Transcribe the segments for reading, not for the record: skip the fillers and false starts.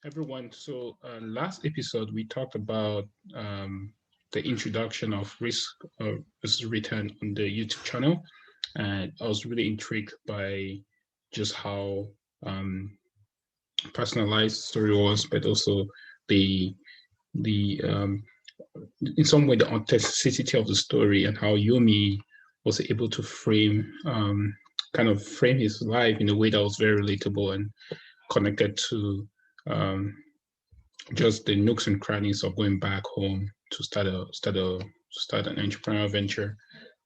everyone. So, last episode we talked about the introduction of risk versus return on the YouTube channel, and I was really intrigued by just how um, personalized the story was, but also the the in some way the authenticity of the story and how Yomi was able to kind of frame his life in a way that was very relatable and connected to um, just the nooks and crannies of going back home to start an entrepreneurial venture.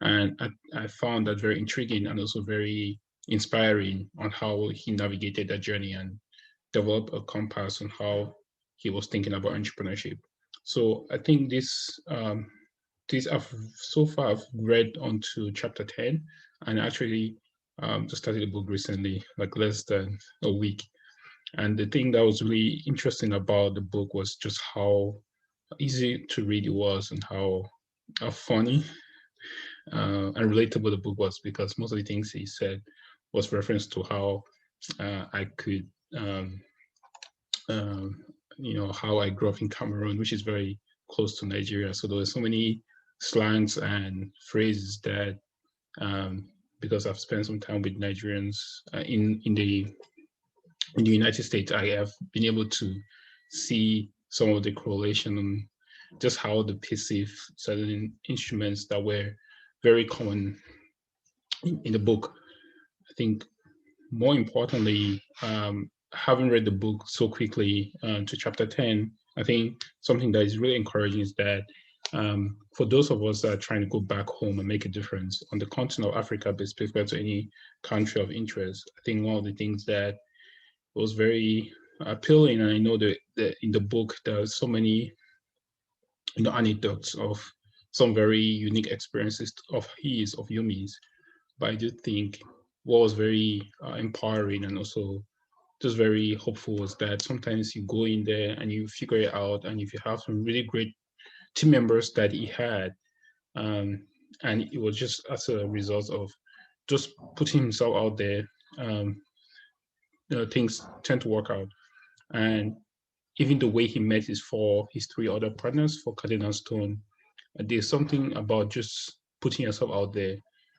And I found that very intriguing and also very inspiring on how he navigated that journey and developed a compass on how he was thinking about entrepreneurship. So I think this I've so far I've read onto chapter 10 and actually just started the book recently, like less than a week. And the thing that was really interesting about the book was just how easy to read it was and how funny and relatable the book was, because most of the things he said was reference to how I could, um, um, how I grew up in Cameroon, which is very close to Nigeria. So there were so many slangs and phrases that, um, because I've spent some time with Nigerians in the United States, I have been able to see some of the correlation and just how they perceive certain instruments that were very common in the book. I think more importantly, having read the book so quickly to chapter 10, I think something that is really encouraging is that for those of us that are trying to go back home and make a difference on the continent of Africa, but specifically to any country of interest, I think one of the things that was very appealing. And I know that in the book there are so many anecdotes of some very unique experiences of Yumi's. But I do think what was very empowering and also just very hopeful was that sometimes you go in there and you figure it out, and if you have some really great team members that he had, um, and it was just as a result of just putting himself out there, um, things tend to work out. And even the way he met his three other partners for Cardinal Stone, there's something about just putting yourself out there.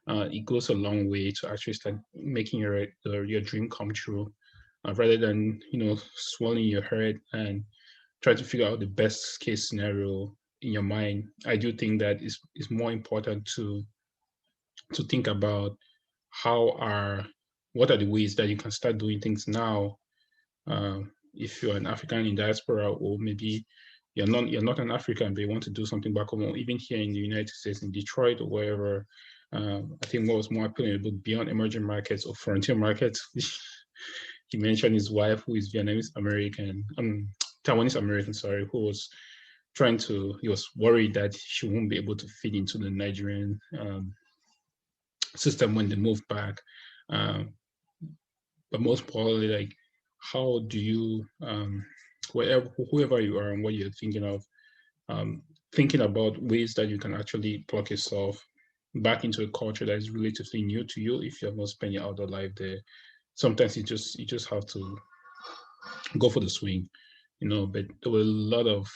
It goes a long way to actually start making your dream come true, rather than swallowing your head and try to figure out the best case scenario in your mind. I do think that it's more important to think about how are what are the ways that you can start doing things now, if you're an African in diaspora, or maybe you're not an African but you want to do something back home, or even here in the United States, in Detroit or wherever. I think what was more appealing in the book, beyond emerging markets or frontier markets, he mentioned his wife, who is Vietnamese American, Taiwanese American, sorry, who was he was worried that she won't be able to fit into the Nigerian system when they move back. Um, but most probably, like, how do you whoever you are and what you're thinking of, um, thinking about ways that you can actually plug yourself back into a culture that is relatively new to you if you have not spent your adult life there. Sometimes you just have to go for the swing, but there were a lot of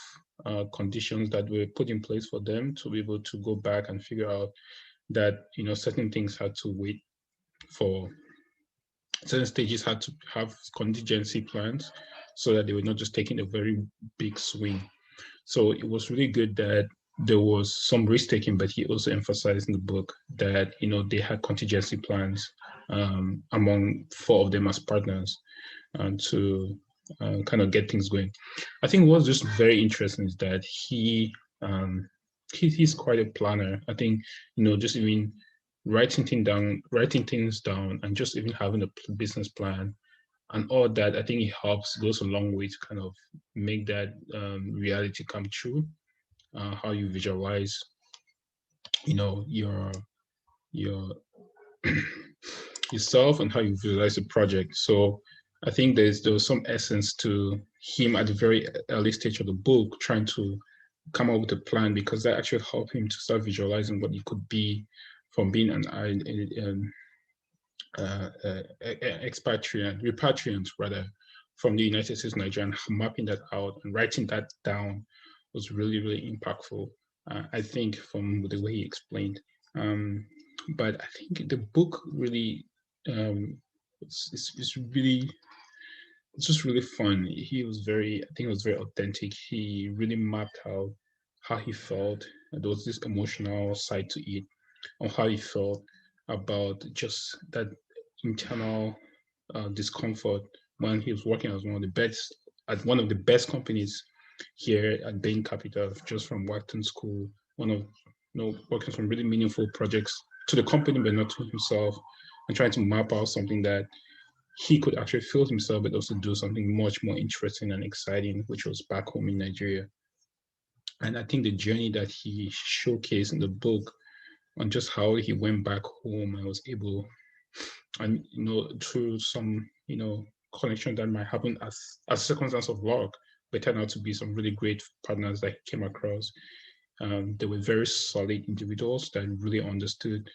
conditions that were put in place for them to be able to go back and figure out that certain things had to wait for certain stages, had to have contingency plans so that they were not just taking a very big swing. So it was really good that there was some risk taking, but he also emphasized in the book that they had contingency plans, among four of them as partners, and to kind of get things going. I think what's just very interesting is that he's quite a planner. I think just even writing things down, and just even having a business plan and all that, I think it helps goes a long way to kind of make that reality come true. How you visualize, your yourself, and how you visualize the project. So I think there was some essence to him at the very early stage of the book, trying to come up with a plan, because that actually helped him to start visualizing what it could be from being an repatriant rather, from the United States, Nigeria, and mapping that out and writing that down was really, really impactful. I think from the way he explained. But I think the book really, it's really, it's just really fun. He was very, I think it was very authentic. He really mapped how he felt. There was this emotional side to it, on how he felt about just that internal discomfort when he was working as one of the best companies here at Bain Capital, just from Wharton School, one of working some really meaningful projects to the company, but not to himself, and trying to map out something that he could actually feel himself, but also do something much more interesting and exciting, which was back home in Nigeria. And I think the journey that he showcased in the book on just how he went back home and was able, and through some connection that might happen as a circumstance of luck, but turned out to be some really great partners that he came across. They were very solid individuals that really understood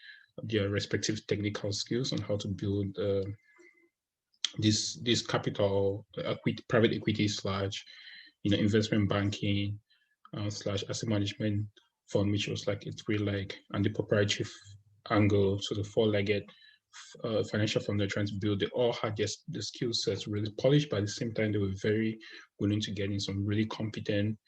their respective technical skills on how to build this capital private equity slash investment banking slash asset management fund, which was like it's really like and the proprietary angle, so the four-legged financial firm they're trying to build. They all had just the skill sets really polished, but at the same time they were very willing to get in some really competent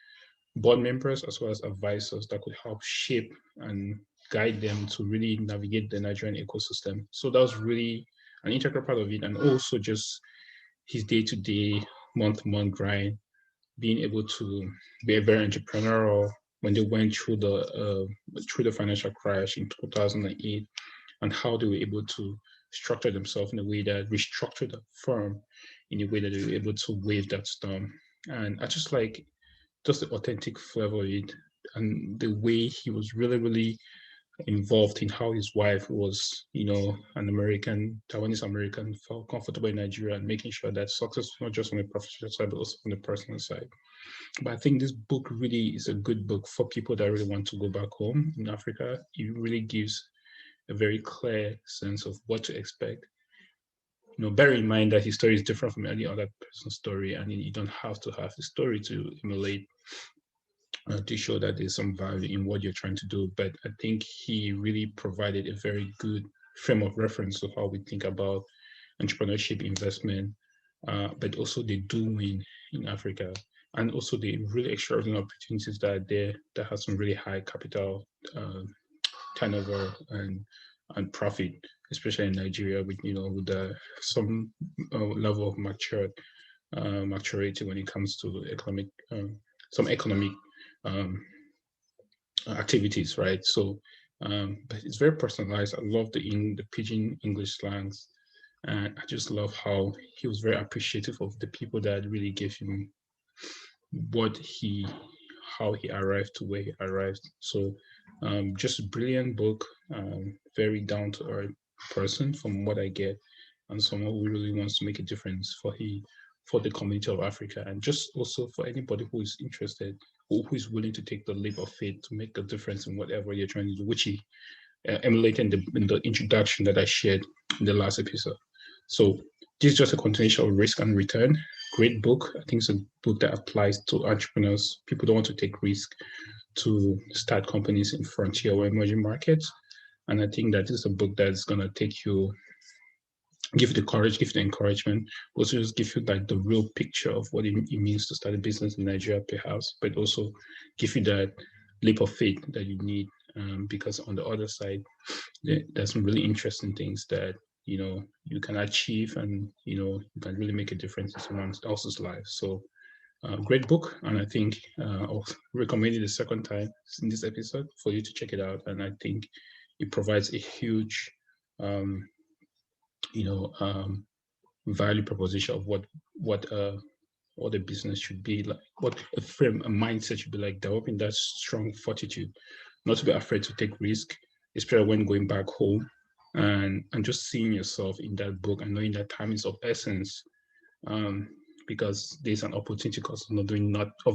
board members as well as advisors that could help shape and guide them to really navigate the Nigerian ecosystem. So that was really an integral part of it, and also just his day-to-day, month-to-month grind, being able to be very entrepreneurial when they went through the financial crash in 2008, and how they were able to structure themselves in a way that restructured the firm in a way that they were able to wave that storm. And I just like just the authentic flavor of it, and the way he was really, really involved in how his wife was, an American, Taiwanese American, felt comfortable in Nigeria, and making sure that success was not just on the professional side, but also on the personal side. But I think this book really is a good book for people that really want to go back home in Africa. It really gives a very clear sense of what to expect. Bear in mind that his story is different from any other person's story, and you don't have to have the story to emulate to show that there's some value in what you're trying to do. But I think he really provided a very good frame of reference of how we think about entrepreneurship, investment, but also the doing in Africa, and also the really extraordinary opportunities that are there that have some really high capital turnover and profit, especially in Nigeria, with some level of maturity when it comes to some economic activities, right? So, but it's very personalized. I love the pidgin English slangs, and I just love how he was very appreciative of the people that really gave him how he arrived to where he arrived. So, just a brilliant book, very down to earth person from what I get, and someone who really wants to make a difference for the community of Africa, and just also for anybody who is interested or who is willing to take the leap of faith to make a difference in whatever you're trying to do, which he emulated in the introduction that I shared in the last episode. So this is just a continuation of Risk and Return. Great book. I think it's a book that applies to entrepreneurs, people don't want to take risk to start companies in frontier or emerging markets. And I think that this is a book that's going to give you the courage, give you the encouragement, also just give you like the real picture of what it means to start a business in Nigeria, perhaps, but also give you that leap of faith that you need, because on the other side, there's some really interesting things that you can achieve, and you can really make a difference in someone else's life. So, great book, and I think I'll recommend it a second time in this episode for you to check it out. And I think it provides a huge value proposition of what a business should be like, what a mindset should be like, developing that strong fortitude, not to be afraid to take risk, especially when going back home, and just seeing yourself in that book and knowing that time is of essence, because there's an opportunity cost of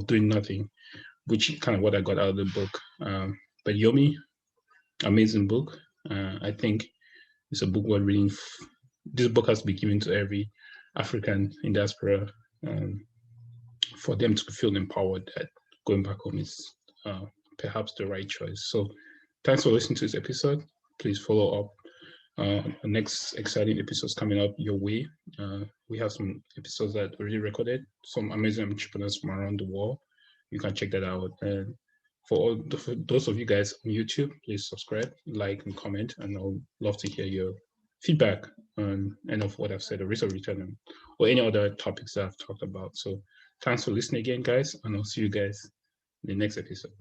doing nothing, which kind of what I got out of the book. But Yomi, amazing book. I think it's a book worth reading. This book has to be given to every African in diaspora for them to feel empowered that going back home is perhaps the right choice. So thanks for listening to this episode. Please follow up. The next exciting episodes coming up your way. We have some episodes that already recorded, some amazing entrepreneurs from around the world. You can check that out. And for those of you guys on YouTube, please subscribe, like, and comment. And I'll love to hear your feedback on any of what I've said, or risk of return, or any other topics that I've talked about. So thanks for listening again, guys, and I'll see you guys in the next episode.